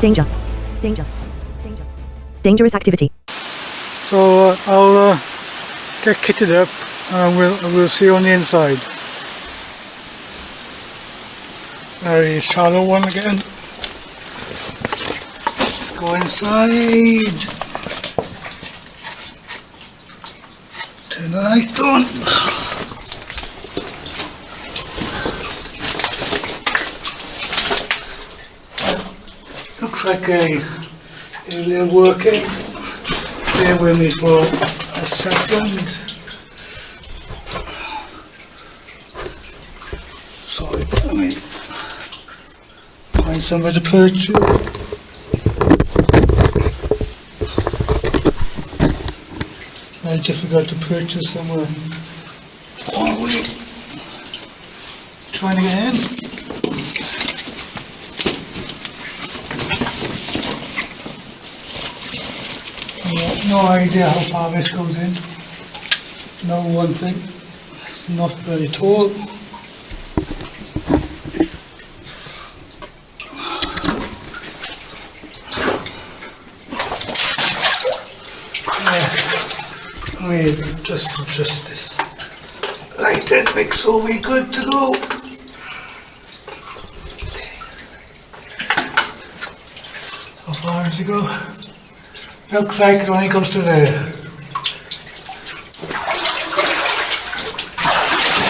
Danger. Danger. Danger. Dangerous activity. So I'll get kitted up and we'll see you on the inside. Very shallow one again. Let's go inside. Turn the light on. Looks like a alien working. Bear with me for a second. Sorry, let me find somewhere to perch. Very difficult to purchase somewhere. Oh wait, trying to get in. No idea how far this goes in. Know one thing, it's not very tall. Let me just adjust this. Right then, make sure we're good to go. How far does it go? Looks like it only goes to there.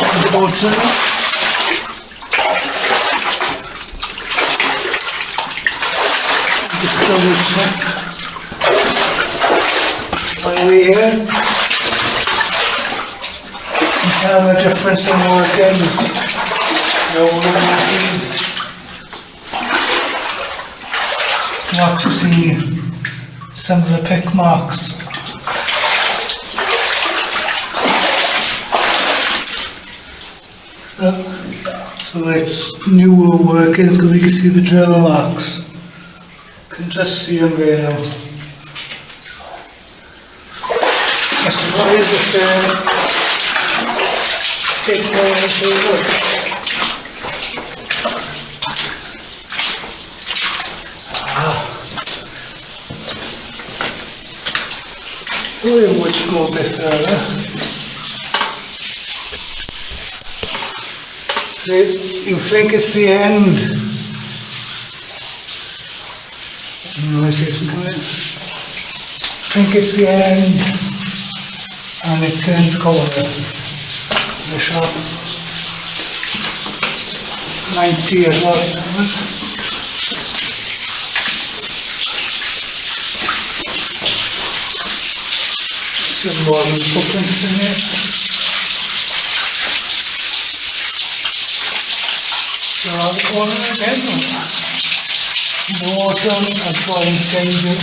Unfortunately. Just double check. While we're here, you can tell the difference in workings. No working. You actually see some of the pick marks. So it's newer workings because we can see the drill marks. You can just see them there now. That's what is it there? Take more into it. We would go a bit further. You think it's the end. I see some coming. Think it's the end, and it turns corner. The sharp 90 as well. Some modern footprints in here. So around the corner again. Water and try and change it.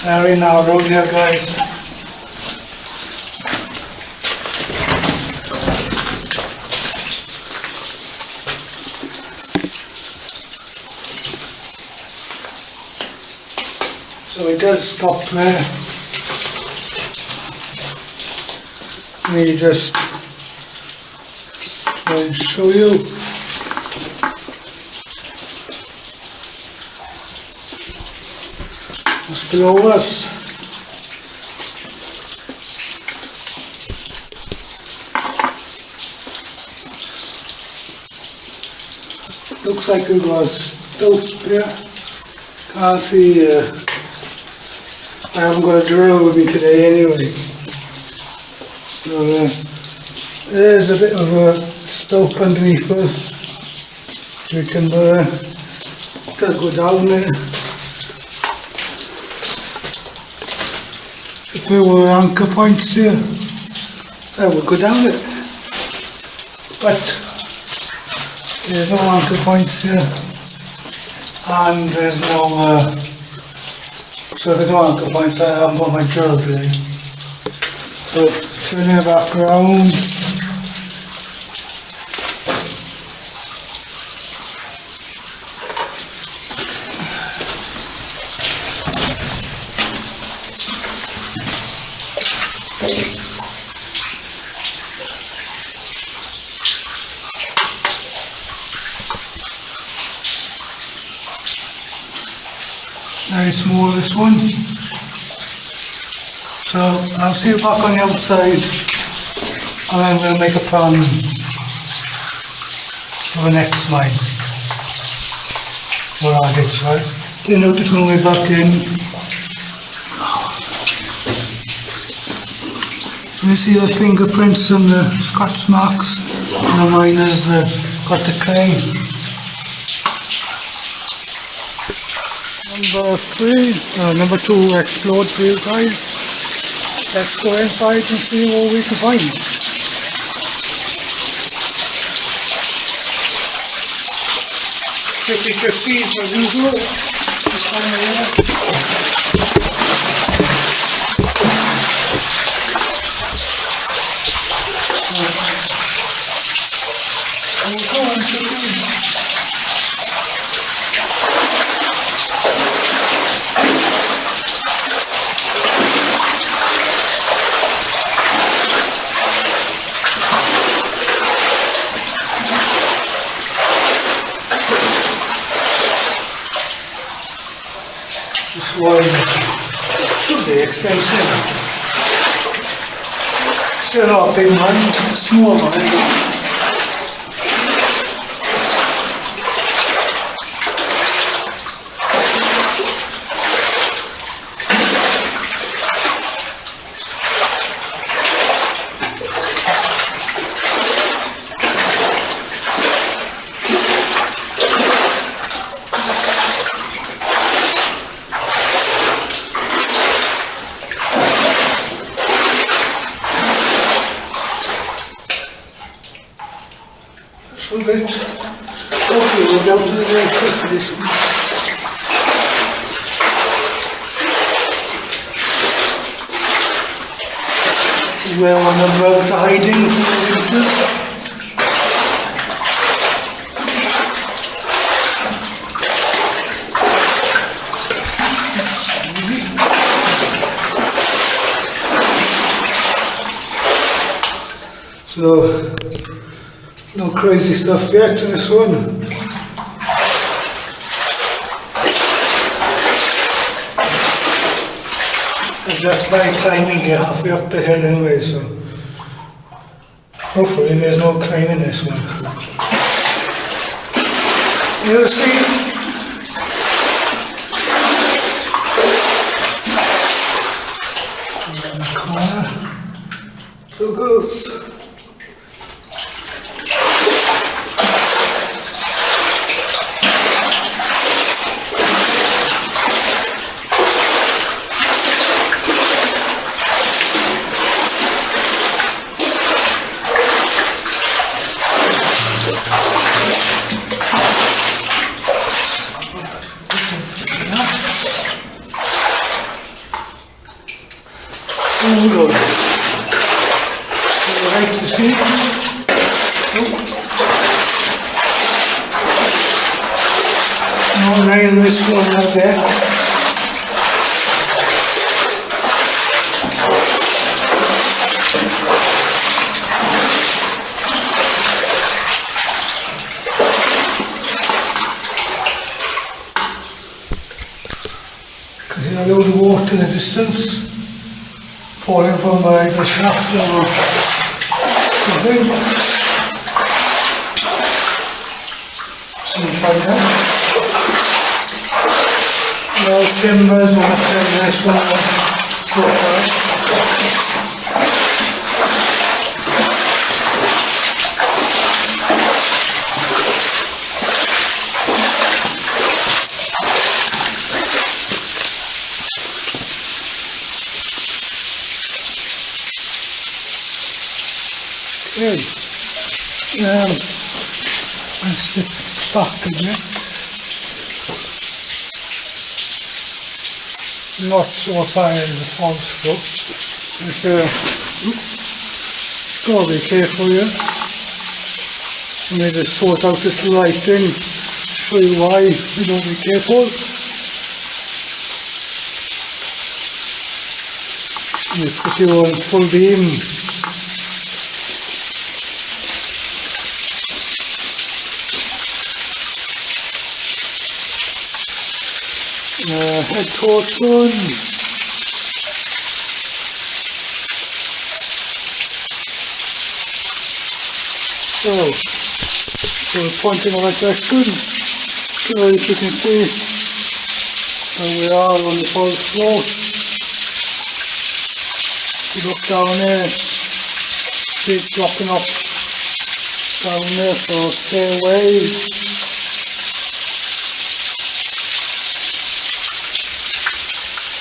Very narrow here, guys. So it does stop there. Let me just try and show you. Just below us. Looks like it was dope there. Can't see. I haven't got a drill with me today anyway. So there's a bit of a stope underneath us. We can just go down there. If there were anchor points here, I would go down it. But there's no anchor points here, and there's no So if I don't have the points, I haven't got my drill today. So turning it back around. Very small, this one. So I'll see you back on the outside and then we'll make a plan for the next line. For our ditch, right? Then I'll just go way back in. You see the fingerprints and the scratch marks, and the miner's got the clay. Number 2 explored for you guys. Let's go inside and see what we can find. 50-50 as usual this time of year. This one should be extensive. Still not a big one, a small one. So that hopefully we'll go to the very quick for this one. This is where one of the rugs are hiding from the winters. So no crazy stuff yet in this one. I'm just by climbing it halfway up the hill anyway, so hopefully there's no climb in this one. You'll see. In the corner. Two goes. Good. Right to see. No rail this one out there. Because there's a load of water in the distance. Falling from the shaft or something. Some find out. No timbers or nothing in this one so far. Okay, let's step back again. not so far as the false foot. It's gotta be careful here. Let me just sort out this lighting, show you why we don't be careful. We put you on full beam. Head towards sun. So we're pointing in that direction. So as you can see, where we are on the false floor. You look down there, see it dropping off down there for stairways.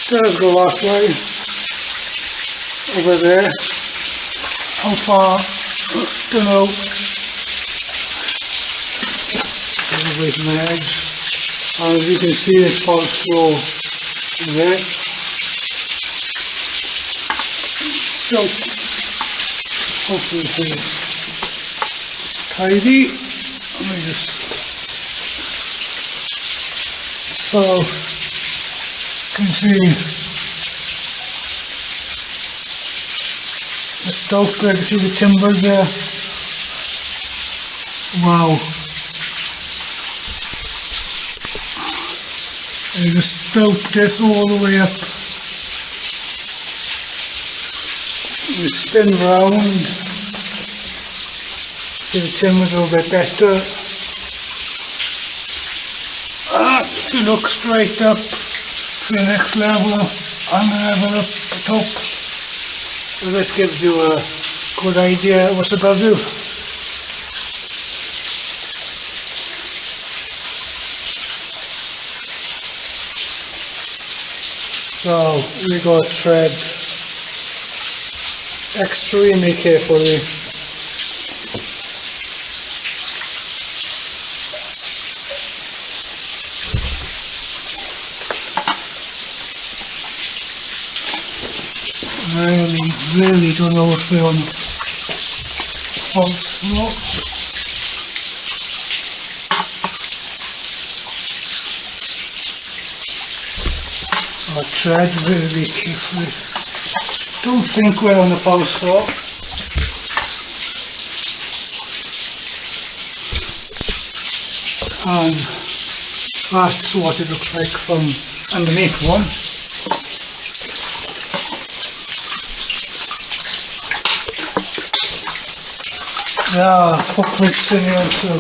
Stairs go that way, over there. How far? Don't know. Away from the edge. And as you can see, it's false floor there. So, hopefully this is tidy. Let me just, so, you can see the stove there, you can see the timbers there. Wow. And you just stoke this all the way up. We spin round, see the timbers a little bit better. To look straight up to the next level and the level up the top. So this gives you a good idea of what's above you. So we got to tread extremely carefully. Really don't know if we're on false floor. So I tread really carefully. Don't think we're on the false floor. And that's what it looks like from underneath one. Yeah, footprints in here, so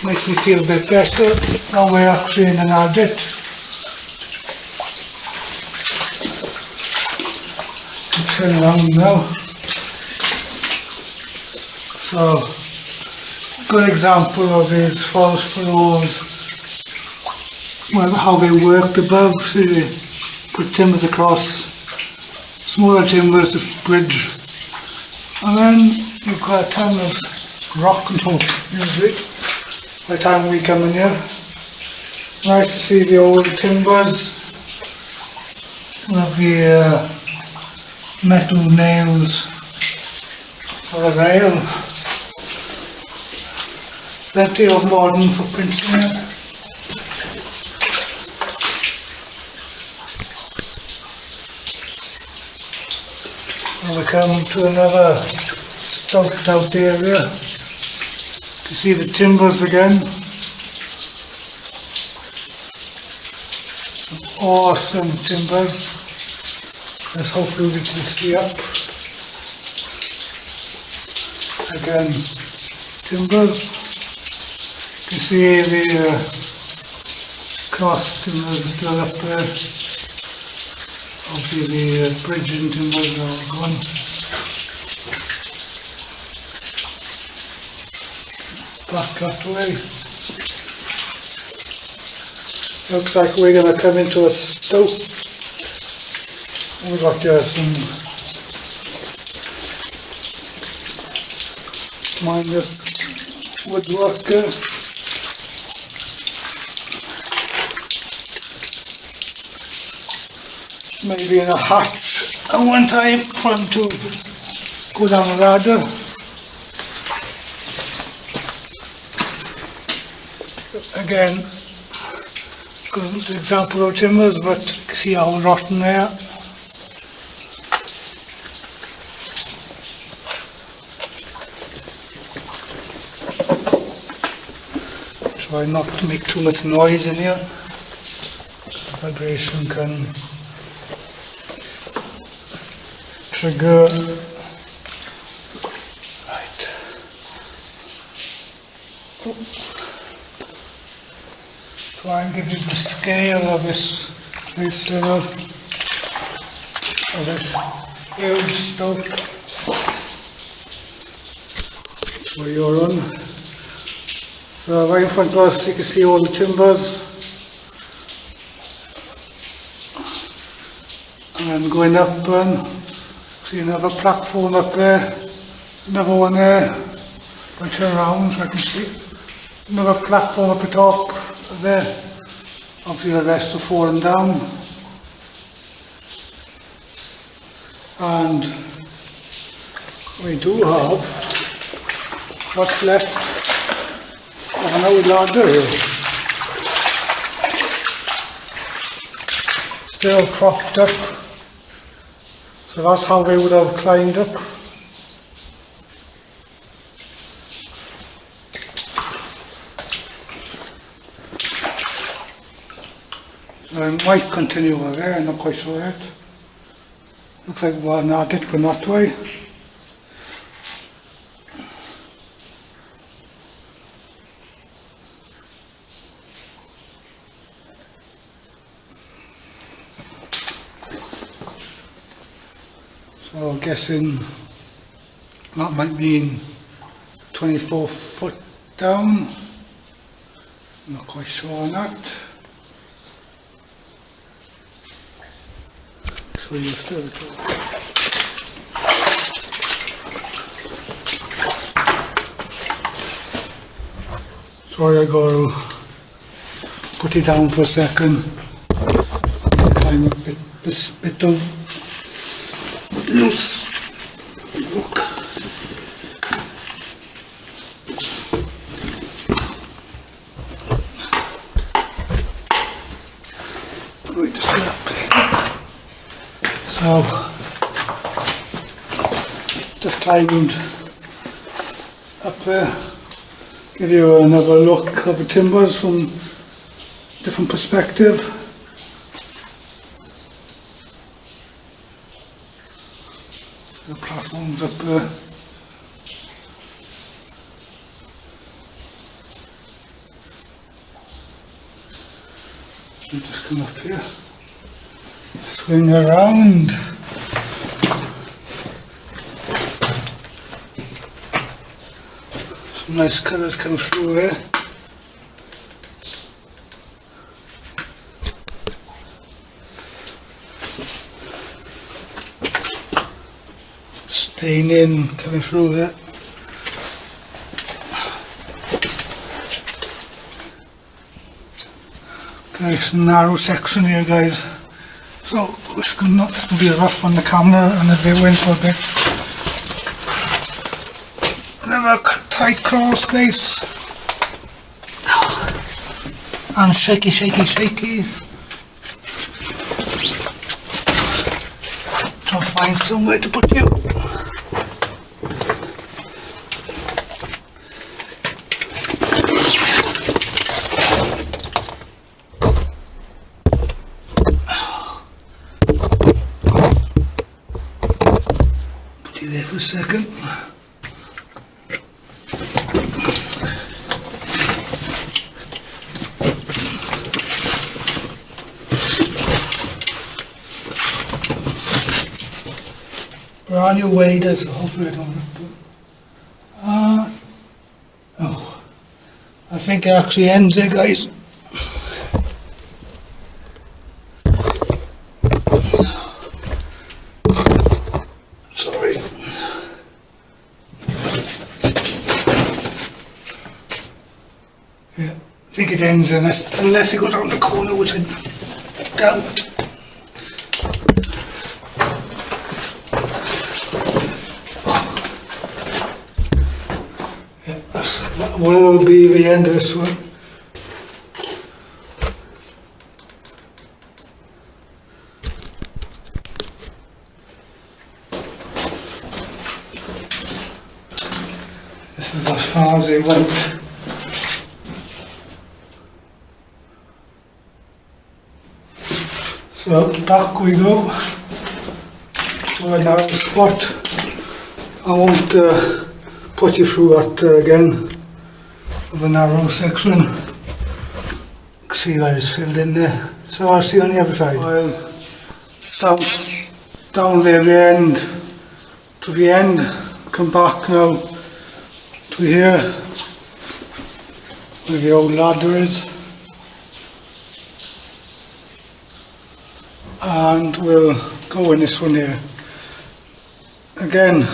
makes me feel a bit better. Now we're actually in an adit. Turn around now. So, good example of these false floors. Well, how they worked above. See, they put timbers across, smaller timbers to bridge, and then you've got a ton of rock on top, usually, by the time we come in here. Nice to see the old timbers, lovely metal nails for a rail. Plenty of modern footprints in here. And we come to another stoked out area. You see the timbers again. Some awesome timbers. Let's hopefully we can see up. Again, timbers. You can see the cross timbers still up there. Obviously the bridging timbers are all gone. Back that way. Looks like we're going to come into a stope. We've got some minor woodwork there. maybe in a hatch at one time for him to go down a ladder. Again, good example of timbers, but see how rotten they are. Try not to make too much noise in here. Vibration can trigger. Right. Try and give you the scale of this huge stoke where you're on. So right in front of us you can see all the timbers, and going up see another platform up there, another one there. If I turn around so I can see another platform up the top there. Obviously the rest are falling down, and we do have what's left of an old ladder here, still propped up. So that's how they would have climbed up. So I might continue over there, I'm not quite sure yet. Looks like one added but not that way. So I'm guessing that might mean 24 foot down. I'm not quite sure on that. So you're still sorry, I got to put it down for a second. I'm a bit of loose. Look. Right, just get up. So, just climbed up there. Give you another look of the timbers from different perspective. The platforms up there. You just come up here, swing around. Some nice colours come through here. Staining coming through there. Okay, it's a narrow section here, guys. So it's going to be rough on the camera and a bit wind for a bit. Another tight crawl space. And shaky, shaky, shaky. Try to find somewhere to put you. There for a second. Brand new waders, hopefully I don't have to. Oh, I think it actually ends there, guys. Yeah, I think it ends unless it goes around the corner, which I doubt. will be the end of this one. This is as far as it went. So back we go to a narrow spot. I won't put you through that again, of a narrow section. See that it's filled in there. So I'll see you on the other side. Down there the end, to the end, come back now to here, where the old ladder is. And we'll go in this one here. Again,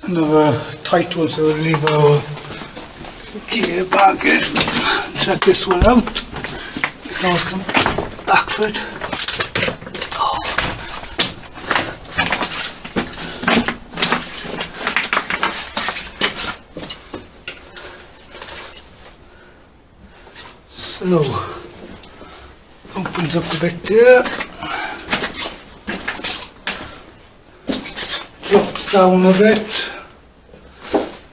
another tight one, so we'll leave our gear back in. Check this one out. We can always come back for it. So, opens up a bit there, drops down a bit,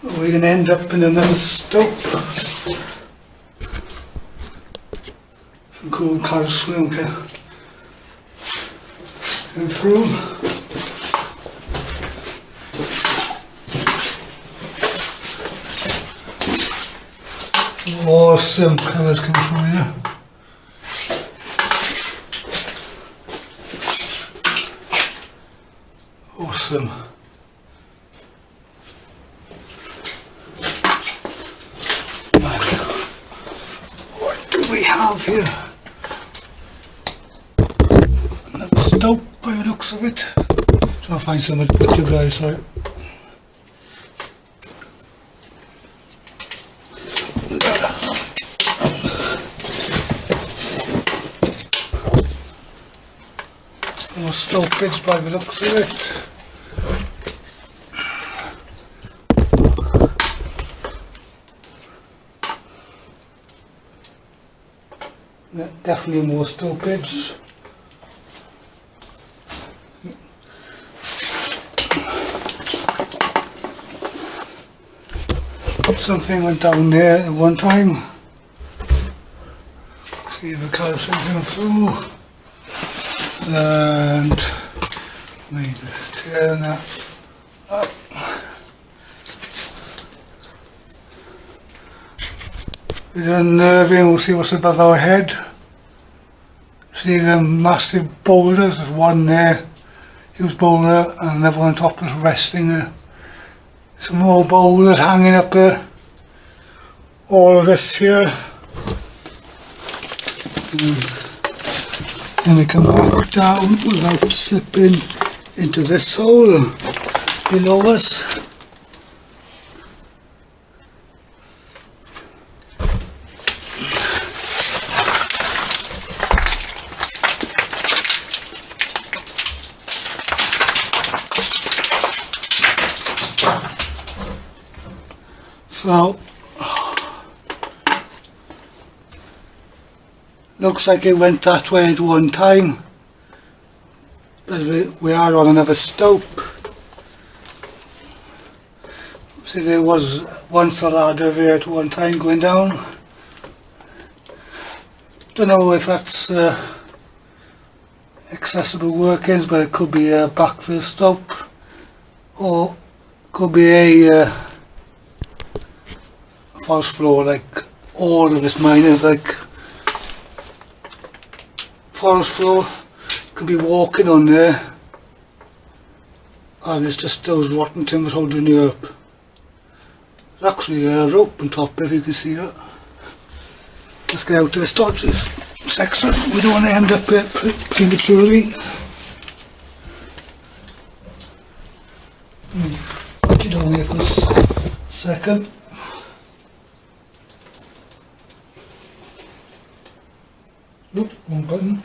we're going to end up in another stope. Some cool clouds swim through. Awesome colours come through here. Awesome. What do we have here? Another stope by the looks of it. Try to find something to put you guys out. More stoppage by the looks of it. Yeah, definitely more stoppage. Something went down there at one time. See the colours coming through. And maybe turn that up. We're unnerving, we'll see what's above our head. See the massive boulders, there's one there, huge boulder, and another one on top that's resting there. Some more boulders hanging up there. All of this here. And we come back down without slipping into this hole below us. So, looks like it went that way at one time, but we are on another stope. See, there was once a ladder there at one time going down. Don't know if that's accessible workings, but it could be a backfill stope, or could be a false floor, like all of this mine is like false floor. Could be walking on there, and it's just those rotten timbers holding you up. There's actually a rope on top if you can see that. Let's get out to this dodgy section. We don't want to end up prematurely. Put it on here for a second. Oop, wrong button.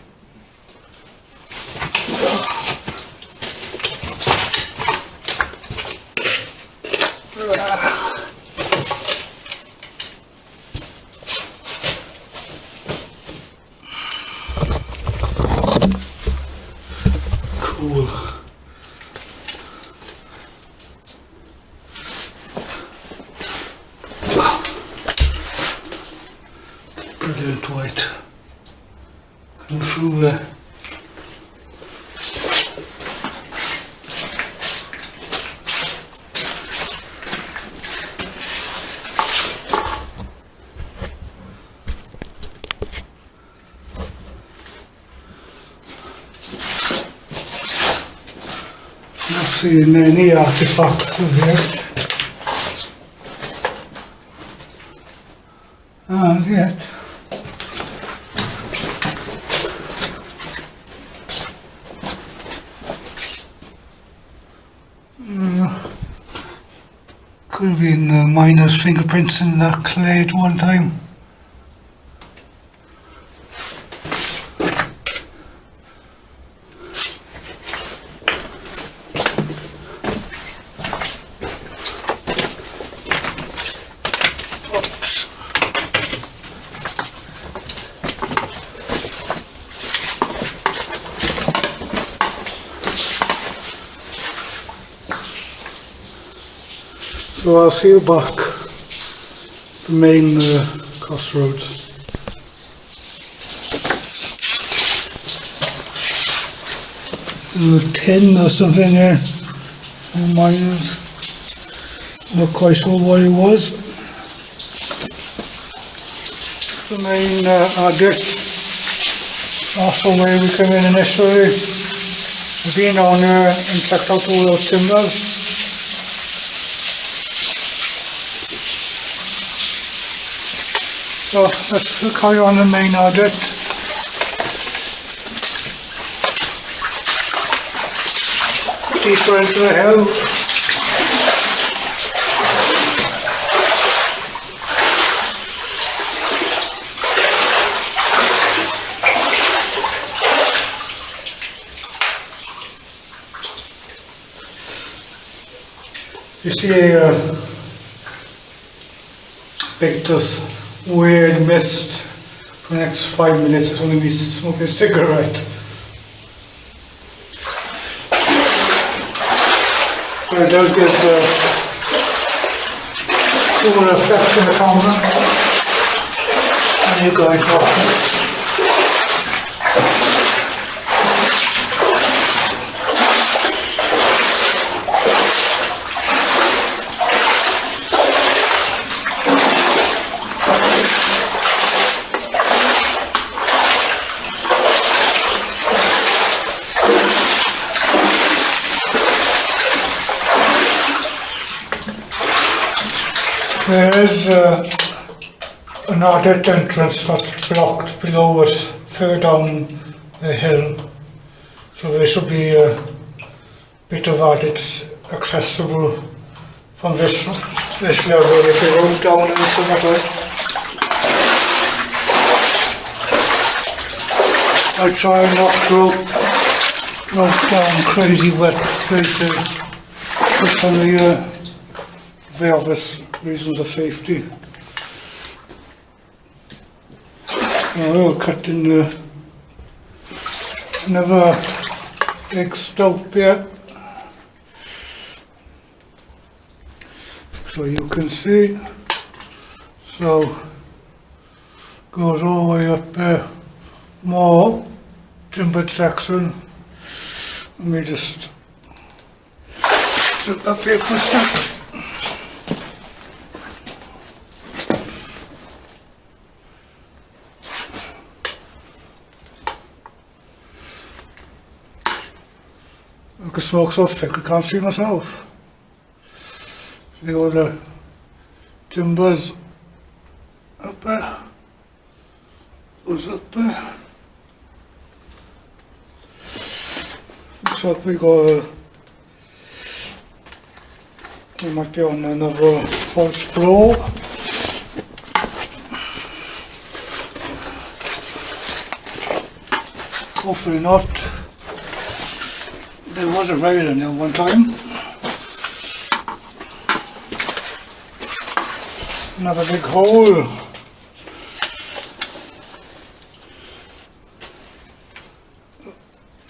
cool. Brilliant white. Coming through there. Not seeing any artifacts as yet. As yet. Could have been miners' fingerprints in that clay at one time. So I'll see you back the main crossroads. There's a tin or something there, miners. Not quite sure what it was. The main adit. Also where we came in initially. We've been down there and checked out all those timbers. So let's carry on the main adit. Deeper into the hill. You see a pictures. Weird mist for the next 5 minutes. It's only me smoking a cigarette. But it does give the cool effect in the camera. And you guys watch it. There is an adit entrance that's blocked below us, further down the hill. So there should be a bit of adits accessible from this level if you go down in the summertime. I try not to go down crazy wet places this time of year for obvious reasons of safety. We'll cut in another big stump here, so you can see. So goes all the way up there, more timbered section. Let me just jump up here for a second. The smoke's so thick I can't see myself. See all the timbers up there, goes up there. Looks like we might be on another first floor. Hopefully not. There was a railing there one time. Another big hole.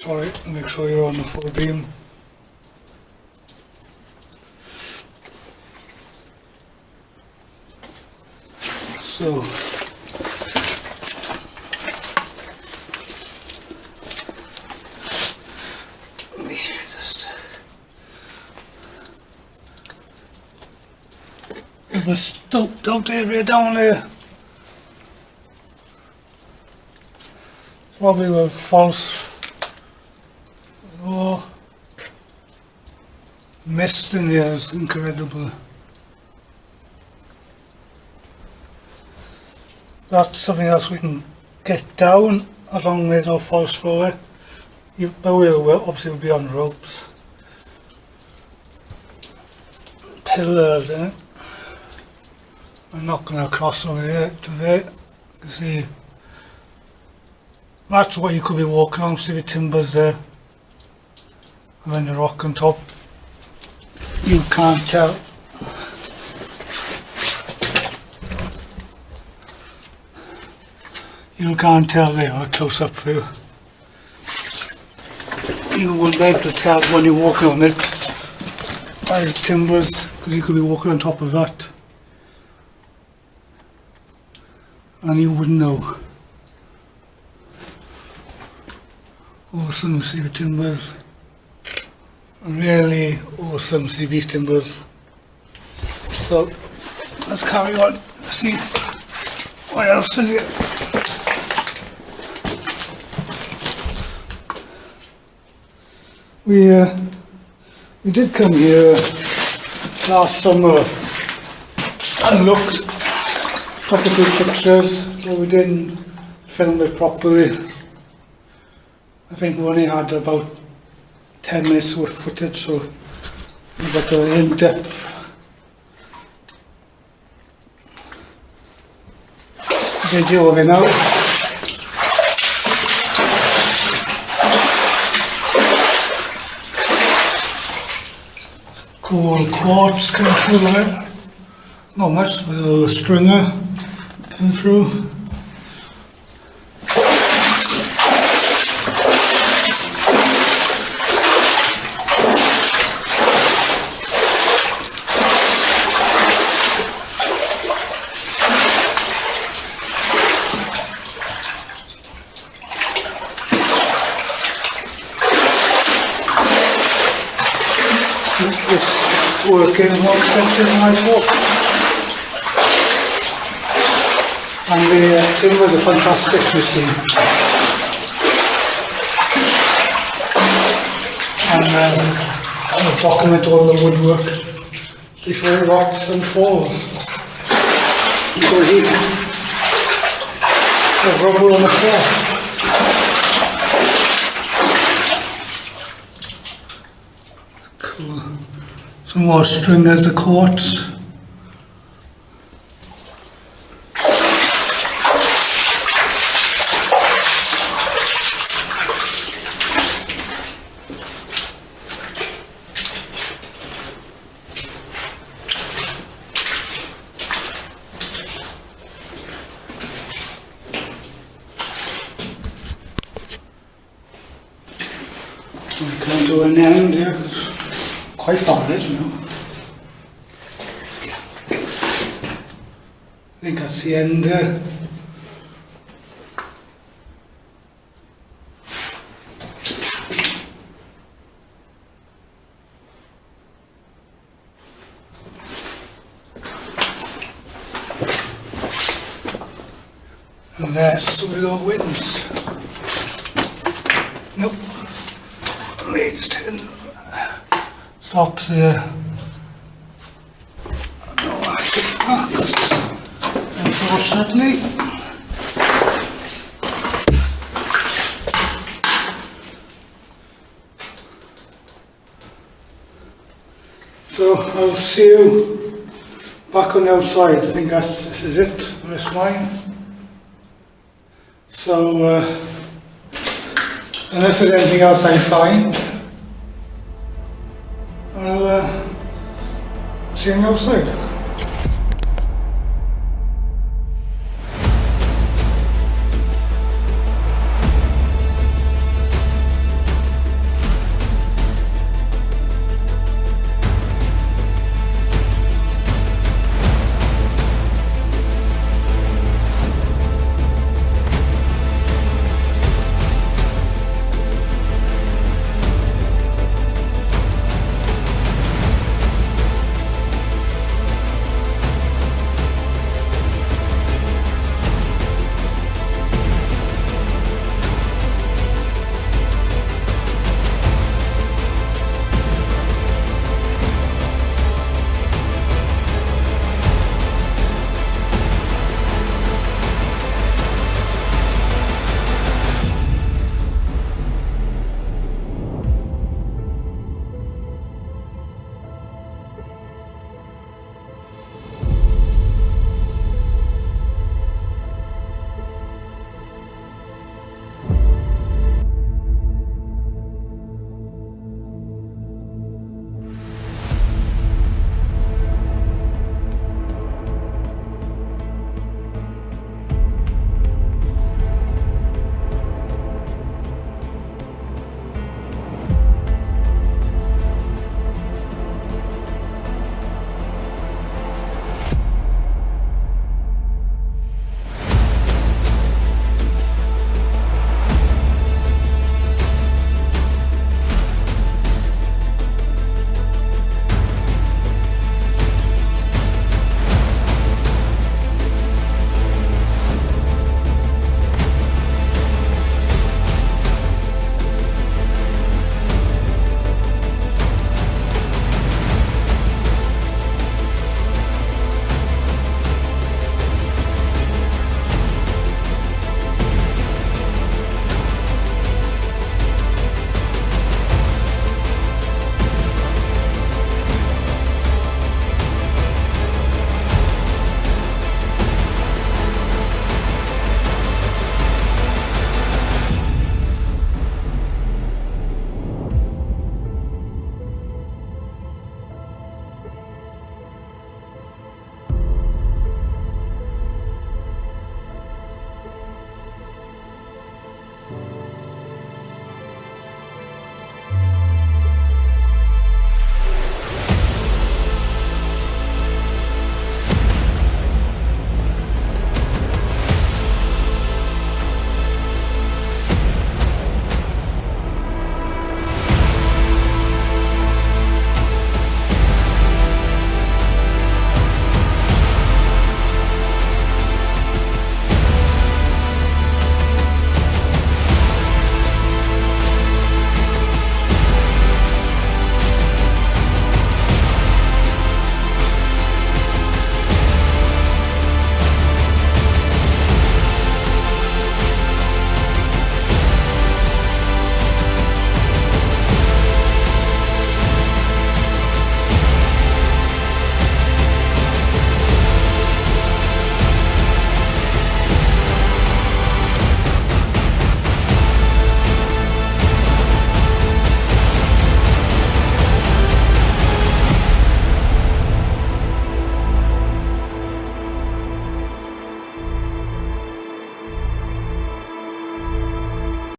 Sorry, make sure you're on the full beam. So let me just have a stoked out area down there. Probably with false mist in there is incredible. That's something else we can get down as long as there's no false floor. But we'll obviously we'll be on ropes. Pillars in it. I'm not going to cross over here to there. You can see that's what you could be walking on, see the timbers there. And then the rock on top. You can't tell. You can't tell there, a close up view. You wouldn't be able to tell when you're walking on it by the timbers, because you could be walking on top of that and you wouldn't know. Awesome to see the timbers. Really awesome to see these timbers. So let's carry on. Let's see what else is here. We did come here last summer and looked, took a few pictures, but we didn't film it properly. I think we only had about 10 minutes worth of footage, so we got an in-depth video of it now. Cool quartz came through there, not much, but a little stringer came through. This working more expensive than I thought. And the timbers are fantastic machine. And I'll document all the woodwork before it rots and falls. Because there's rubber on the floor. Some more stringers of quartz. We come to an end here. Quite far, isn't it? I think that's the end there. Unless we got winds. Nope. Raised stops there. No, I get boxed, unfortunately. So I'll see you back on the outside. I think this is it for this line. So unless there's anything else I find, I'll see you on the outside.